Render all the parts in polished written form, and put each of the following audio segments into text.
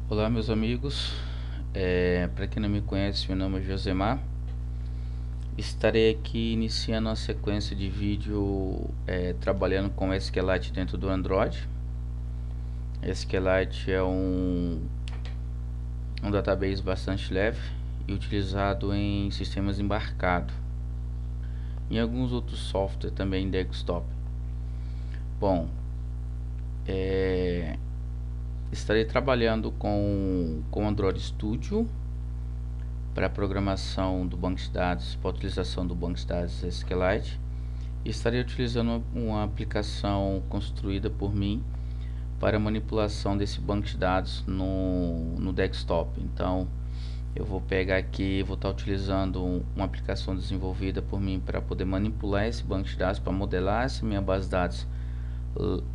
Olá meus amigos, para quem não me conhece, meu nome é Josemar. Estarei aqui iniciando uma sequência de vídeo trabalhando com SQLite dentro do Android. SQLite é um database bastante leve e utilizado em sistemas embarcados e alguns outros softwares também desktop. Bom, estarei trabalhando com Android Studio para a programação do banco de dados, para a utilização do banco de dados SQLite. Estarei utilizando uma aplicação construída por mim para manipulação desse banco de dados no desktop. Então eu vou pegar aqui, vou estar utilizando uma aplicação desenvolvida por mim para poder manipular esse banco de dados, para modelar essa minha base de dados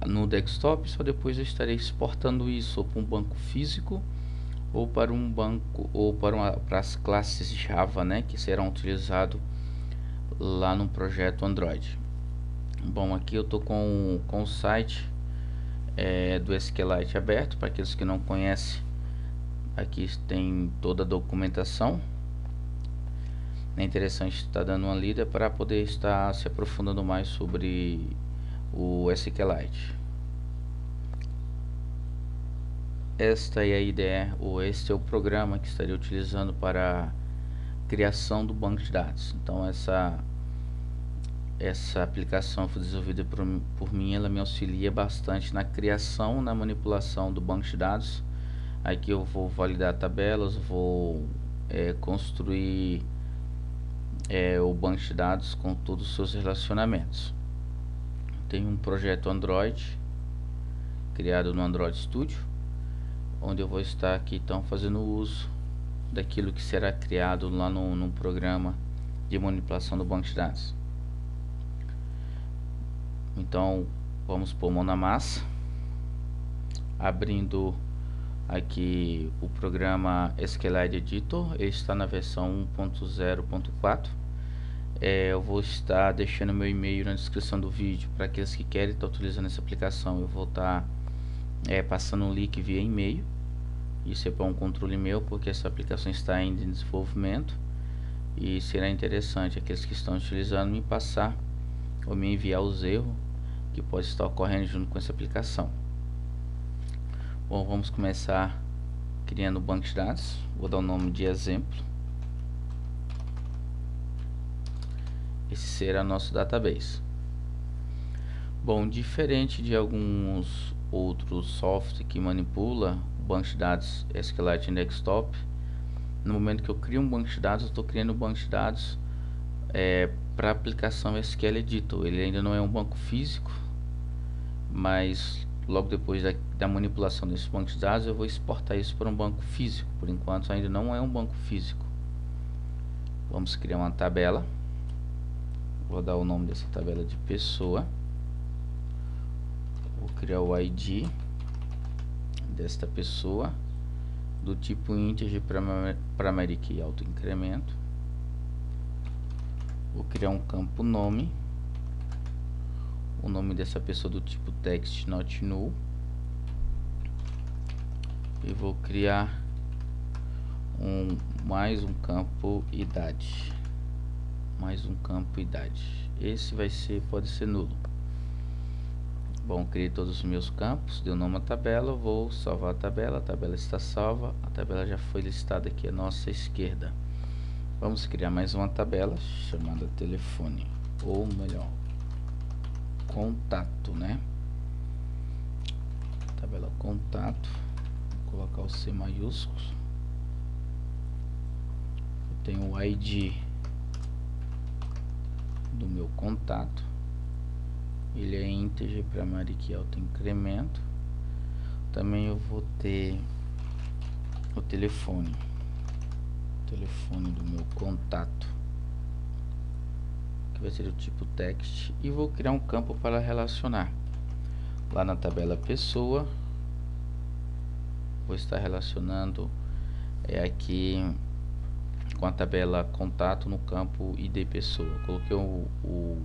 no desktop. Só depois eu estarei exportando isso para um banco físico ou para um banco ou para as classes Java, né, que serão utilizados lá no projeto Android. Bom, aqui eu tô com o site do SQLite aberto. Para aqueles que não conhecem, aqui tem toda a documentação. É interessante estar dando uma lida para poder estar se aprofundando mais sobre o SQLite. Esta é a ideia, ou este é o programa que estaria utilizando para a criação do banco de dados. Então essa aplicação foi desenvolvida por mim, ela me auxilia bastante na criação, na manipulação do banco de dados. Aqui eu vou validar tabelas, vou construir o banco de dados com todos os seus relacionamentos. Tem um projeto Android criado no Android Studio, onde eu vou estar aqui então fazendo uso daquilo que será criado lá no programa de manipulação do banco de dados. Então vamos pôr mão na massa, abrindo aqui o programa SQLite Editor. Ele está na versão 1.0.4. Eu vou estar deixando meu e-mail na descrição do vídeo para aqueles que querem estar utilizando essa aplicação. Eu vou estar passando um link via e-mail. Isso é para um controle meu, porque essa aplicação está ainda em desenvolvimento e será interessante aqueles que estão utilizando me passar ou me enviar os erros que pode estar ocorrendo junto com essa aplicação. Bom, vamos começar criando o banco de dados. Vou dar o nome de exemplo. Esse será nosso database. Bom, diferente de alguns outros softwares que manipula o banco de dados SQLite em desktop, no momento que eu crio um banco de dados, eu estou criando um banco de dados para a aplicação SQL Editor. Ele ainda não é um banco físico, mas logo depois da manipulação desse banco de dados eu vou exportar isso para um banco físico. Por enquanto ainda não é um banco físico. Vamos criar uma tabela. Vou dar o nome dessa tabela de pessoa. Vou criar o ID desta pessoa do tipo integer primary e autoincremento. Vou criar um campo nome, o nome dessa pessoa do tipo text not null, e vou criar mais um campo idade, esse pode ser nulo. Bom, criei todos os meus campos, deu nome à tabela, vou salvar a tabela está salva, a tabela já foi listada aqui à nossa esquerda. Vamos criar mais uma tabela chamada telefone, ou melhor, contato, né? Tabela contato, vou colocar o C maiúsculo. Eu tenho o ID do meu contato, ele é integer primary que autoincremento. Também eu vou ter o telefone do meu contato, que vai ser do tipo text, e vou criar um campo para relacionar. Lá na tabela pessoa, vou estar relacionando aqui com a tabela contato no campo ID pessoa. Coloquei o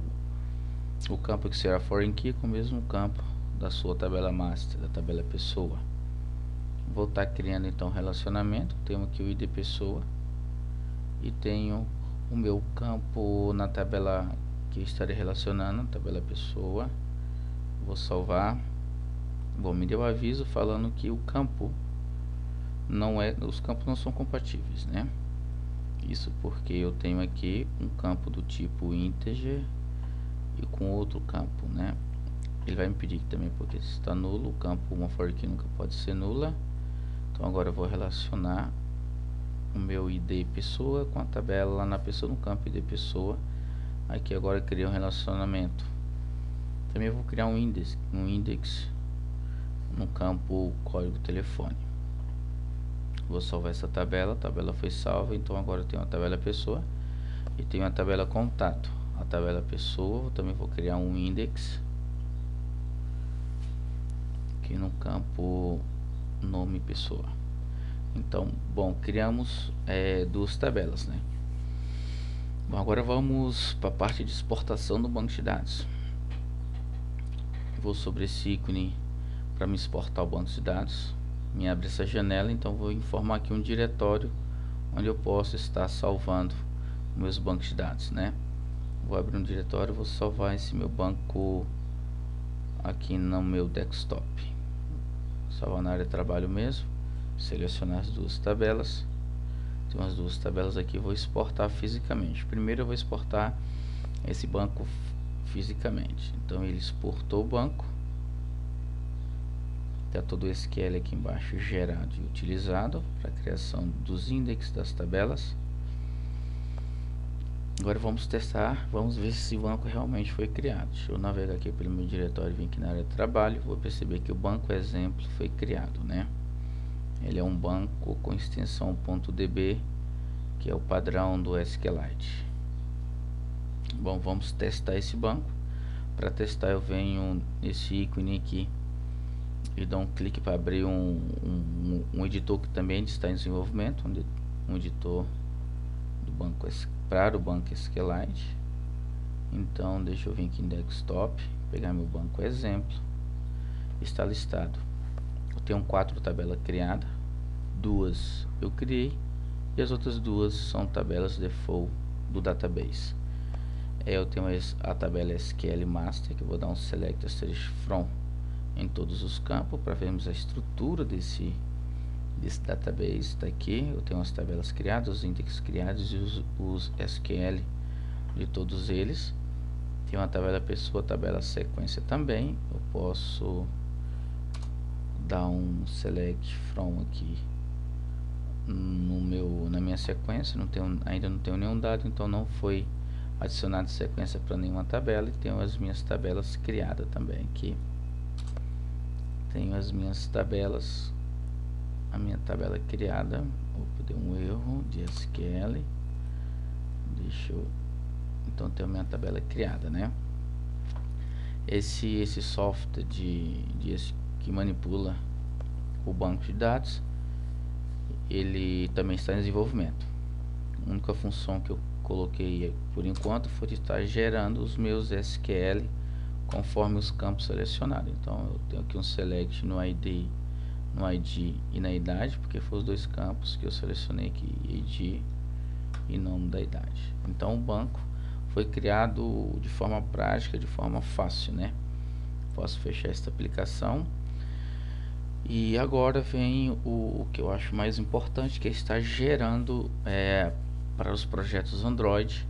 campo que será foreign key com o mesmo campo da sua tabela master, da tabela pessoa. vou estar criando então relacionamento. Tenho aqui o ID pessoa e tenho o meu campo na tabela que estarei relacionando, tabela pessoa. Vou salvar. Bom, me deu aviso falando que o campo não é, os campos não são compatíveis, né? Isso porque eu tenho aqui um campo do tipo integer e com outro campo, né? Ele vai me pedir também porque está nulo, o campo uma for que nunca pode ser nula. Então agora eu vou relacionar o meu ID pessoa com a tabela lá na pessoa, no campo ID pessoa. Aqui agora eu criei um relacionamento. Também vou criar um index no campo código telefone. Vou salvar essa tabela, a tabela foi salva, então agora eu tenho a tabela pessoa e tenho a tabela contato. A tabela pessoa, também vou criar um index aqui no campo nome pessoa. Então, bom, criamos duas tabelas, né? Bom, agora vamos para a parte de exportação do banco de dados. Vou sobre esse ícone para me exportar o banco de dados. Me abre essa janela, então vou informar aqui um diretório onde eu posso estar salvando meus bancos de dados, né? Vou abrir um diretório, vou salvar esse meu banco aqui no meu desktop. Salvar na área de trabalho mesmo. Selecionar as duas tabelas. Tem umas duas tabelas aqui, vou exportar fisicamente. Primeiro eu vou exportar esse banco fisicamente. Então ele exportou o banco. Está todo o SQL aqui embaixo gerado e utilizado para a criação dos índices das tabelas. Agora vamos testar, vamos ver se esse banco realmente foi criado. Deixa eu navegar aqui pelo meu diretório e vir aqui na área de trabalho. Vou perceber que o banco exemplo foi criado, né? Ele é um banco com extensão .db, que é o padrão do SQLite. Bom, vamos testar esse banco. Para testar eu venho nesse ícone aqui e dou um clique para abrir um editor que também está em desenvolvimento, um editor do banco para o banco SQLite. Então deixa eu vir aqui em desktop, pegar meu banco exemplo. Está listado. Eu tenho 4 tabelas criadas, 2 eu criei e as outras 2 são tabelas default do database. Eu tenho a tabela SQL master, que eu vou dar um select asterisk from em todos os campos para vermos a estrutura desse database. Está aqui, eu tenho as tabelas criadas, os índices criados e os SQL de todos eles. Tem uma tabela pessoa, tabela sequência também. Eu posso dar um select from aqui na minha sequência. Ainda não tenho nenhum dado, então não foi adicionado sequência para nenhuma tabela. E tenho as minhas tabelas criadas também aqui. Tenho as minhas tabelas, a minha tabela criada. Opa, deu um erro de SQL. Então tenho a minha tabela criada, né? Esse software que manipula o banco de dados, ele também está em desenvolvimento. A única função que eu coloquei por enquanto foi de estar gerando os meus SQL conforme os campos selecionados. Então eu tenho aqui um select no ID e na idade, porque foram os dois campos que eu selecionei aqui, ID e nome da idade. Então o banco foi criado de forma prática, de forma fácil, né? Posso fechar esta aplicação. E agora vem o que eu acho mais importante, que é estar gerando para os projetos Android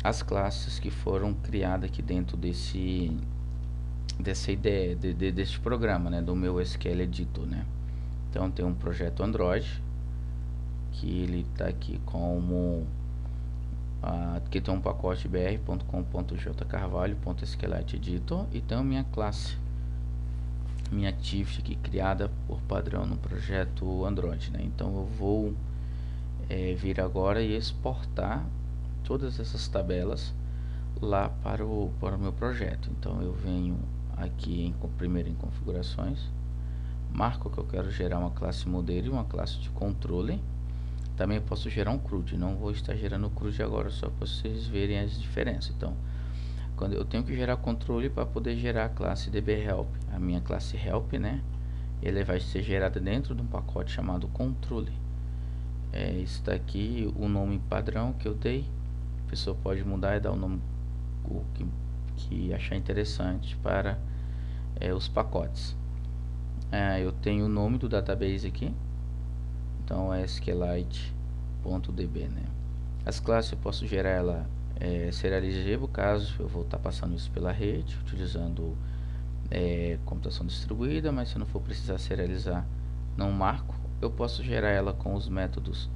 as classes que foram criadas aqui dentro dessa ideia, deste programa, né, do meu SQL Editor, né? Então tem um projeto Android que ele está aqui como que tem um pacote br.com.jcarvalho.sqlite editor e tem a minha classe, minha activity aqui criada por padrão no projeto Android, né? Então eu vou vir agora e exportar todas essas tabelas lá para o meu projeto. Então eu venho aqui primeiro em configurações, marco que eu quero gerar uma classe modelo e uma classe de controle. Também posso gerar um CRUD, não vou estar gerando o CRUD agora, só para vocês verem as diferenças. Então, quando eu tenho que gerar controle para poder gerar a classe DBHelp, a minha classe help, né? ele vai ser gerado dentro de um pacote chamado controle. Isso daqui, o nome padrão que eu dei, a pessoa pode mudar e dar o nome que achar interessante para os pacotes. Eu tenho o nome do database aqui, então é SQLite.db, né? As classes eu posso gerar ela serializable, caso eu vou estar passando isso pela rede, utilizando computação distribuída, mas se eu não for precisar serializar, não marco. Eu posso gerar ela com os métodos,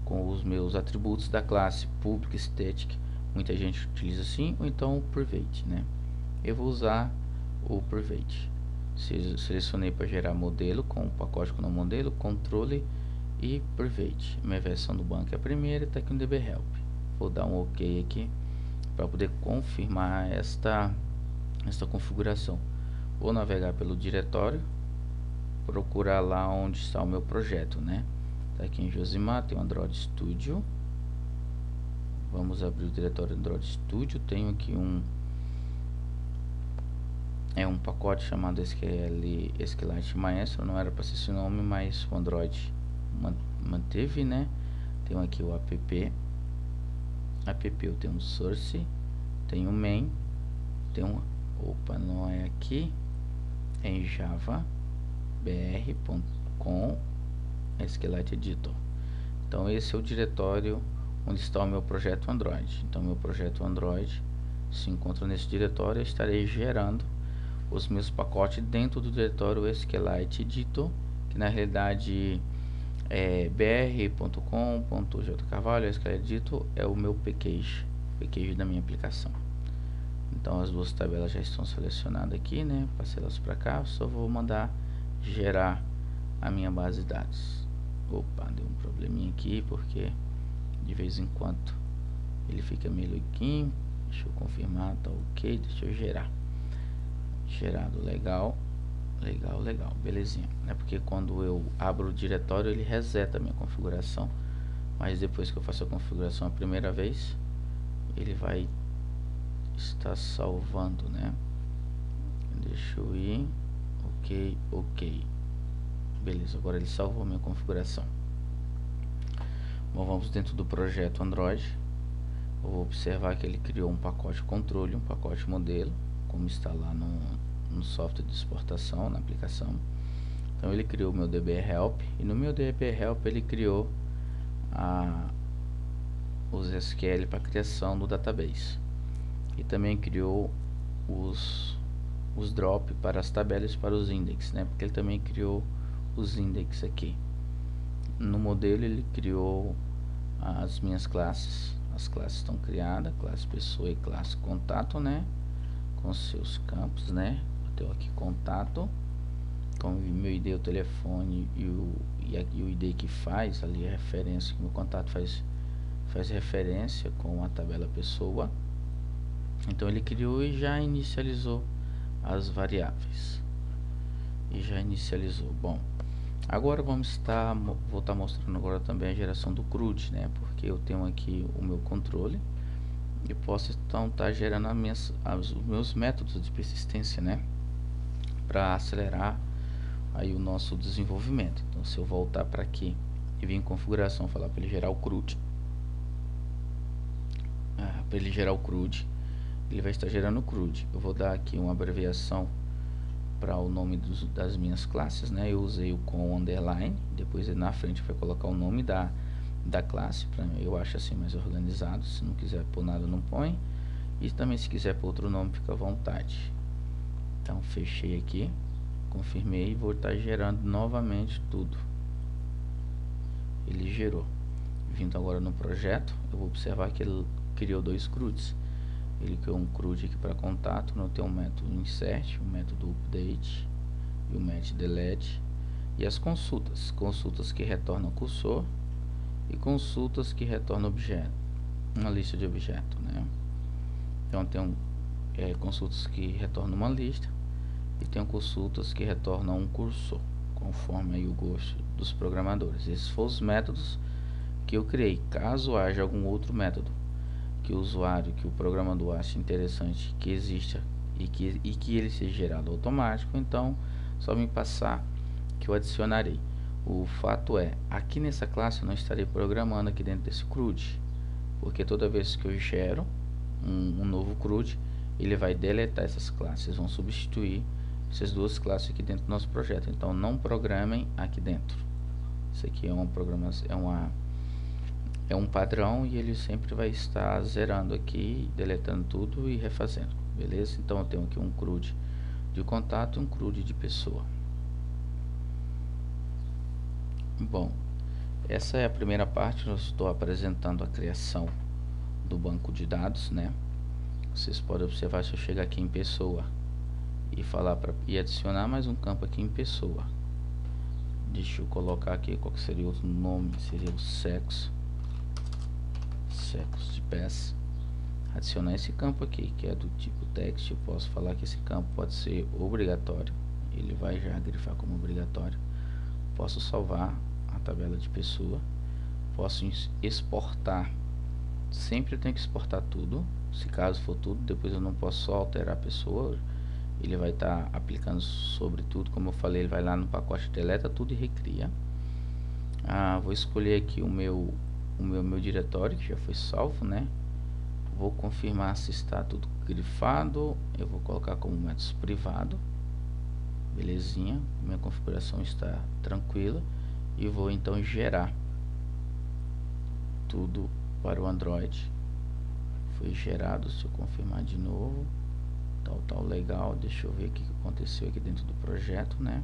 com os meus atributos da classe public static. Muita gente utiliza assim, ou então o private, né? Eu vou usar o private. Selecionei para gerar modelo com o pacote com o nome modelo, controle e private. Minha versão do banco é a primeira, está aqui no DB Help. Vou dar um OK aqui para poder confirmar esta configuração. Vou navegar pelo diretório, procurar lá onde está o meu projeto, né? Tá aqui em Josimar, tem o Android Studio. Vamos abrir o diretório Android Studio. Tenho aqui um pacote chamado SQLite Maestro. Não era para ser esse nome, mas o Android manteve, né? Tenho aqui o app eu tenho um source, tenho um main, tenho não é aqui, é em Java br.com SQLite Editor. Então esse é o diretório onde está o meu projeto Android. Então meu projeto Android se encontra nesse diretório. Eu estarei gerando os meus pacotes dentro do diretório SQLite Editor, que na realidade é br.com.jcarvalho. SQLite Editor é o meu package da minha aplicação. Então as duas tabelas já estão selecionadas aqui, né? Passei elas para cá, só vou mandar gerar a minha base de dados. Opa, deu um probleminha aqui porque de vez em quando ele fica meio louquinho. Deixa eu confirmar, tá ok, deixa eu gerar. Gerado, legal, belezinha. É porque quando eu abro o diretório ele reseta a minha configuração, mas depois que eu faço a configuração a primeira vez, ele vai estar salvando, né? Deixa eu ir, ok, beleza, agora ele salvou a minha configuração. Bom, vamos dentro do projeto Android. Eu vou observar que ele criou um pacote controle, um pacote modelo, como está lá no software de exportação, na aplicação. Então ele criou o meu DB Help, e no meu DB Help ele criou os SQL para criação do database, e também criou os drop para as tabelas, para os index, né? Porque ele também criou os index aqui. No modelo ele criou as minhas classes. As classes estão criadas, classe pessoa e classe contato, né? Com seus campos, né? Eu tenho aqui contato com o meu ID, o telefone e o ID que faz ali a referência, que meu contato faz referência com a tabela pessoa. Então ele criou e já inicializou as variáveis. Bom, agora vou estar mostrando agora também a geração do CRUD, né? Porque eu tenho aqui o meu controle e posso então estar gerando os meus métodos de persistência, né? Para acelerar aí o nosso desenvolvimento. Então se eu voltar para aqui e vir em configuração, falar para ele gerar o CRUD, ele vai estar gerando o CRUD. Eu vou dar aqui uma abreviação para o nome das minhas classes, né? Eu usei o com underline, depois na frente vai colocar o nome da classe, eu acho assim mais organizado. Se não quiser pôr nada, não põe, e também se quiser pôr outro nome, fica à vontade. Então fechei aqui, confirmei e vou estar gerando novamente tudo. Ele gerou. Vindo agora no projeto, eu vou observar que ele criou dois CRUDs. Ele criou um CRUD aqui para contato, não tem um método insert, um método update e o método delete, e as consultas que retornam cursor e consultas que retornam objeto, uma lista de objeto, né? Então tem consultas que retornam uma lista e tem consultas que retornam um cursor, conforme aí o gosto dos programadores. Esses foram os métodos que eu criei. Caso haja algum outro método que o usuário, que o programador ache interessante que exista e que ele seja gerado automático, então só me passar que eu adicionarei. O fato é, aqui nessa classe eu não estarei programando aqui dentro desse CRUD, porque toda vez que eu gero um novo CRUD, ele vai deletar essas classes, vão substituir essas duas classes aqui dentro do nosso projeto. Então não programem aqui dentro. Isso aqui é uma programação, é um padrão, e ele sempre vai estar zerando aqui, deletando tudo e refazendo, beleza? Então eu tenho aqui um CRUD de contato e um CRUD de pessoa. Bom, essa é a primeira parte. Eu estou apresentando a criação do banco de dados, né? Vocês podem observar, se eu chegar aqui em pessoa e falar e adicionar mais um campo aqui em pessoa, deixa eu colocar aqui qual que seria o nome, seria o sexo de peça. Adicionar esse campo aqui, que é do tipo text. Eu posso falar que esse campo pode ser obrigatório, ele vai já grifar como obrigatório. Posso salvar a tabela de pessoa, posso exportar. Sempre eu tenho que exportar tudo, se caso for tudo, depois eu não posso só alterar a pessoa, ele vai estar aplicando sobre tudo. Como eu falei, ele vai lá no pacote, deleta tudo e recria. Vou escolher aqui o meu diretório que já foi salvo, né? Vou confirmar se está tudo grifado. Eu vou colocar como métodos privado, belezinha, minha configuração está tranquila, e vou então gerar tudo para o Android. Foi gerado, se eu confirmar de novo, tal, legal. Deixa eu ver o que aconteceu aqui dentro do projeto, né?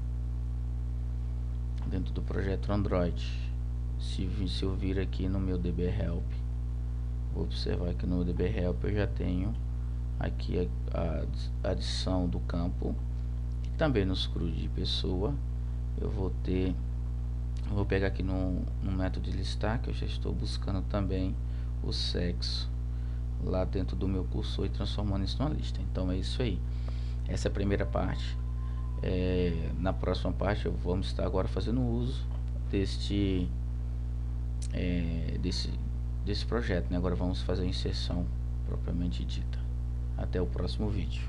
Dentro do projeto Android, se eu vir aqui no meu dbHelp, vou observar que no dbHelp eu já tenho aqui a adição do campo, e também nos CRUD de pessoa eu vou pegar aqui no método de listar, que eu já estou buscando também o sexo lá dentro do meu cursor e transformando isso numa lista. Então é isso aí, essa é a primeira parte. Na próxima parte vamos estar agora fazendo uso desse projeto, né? Agora vamos fazer a inserção propriamente dita. Até o próximo vídeo.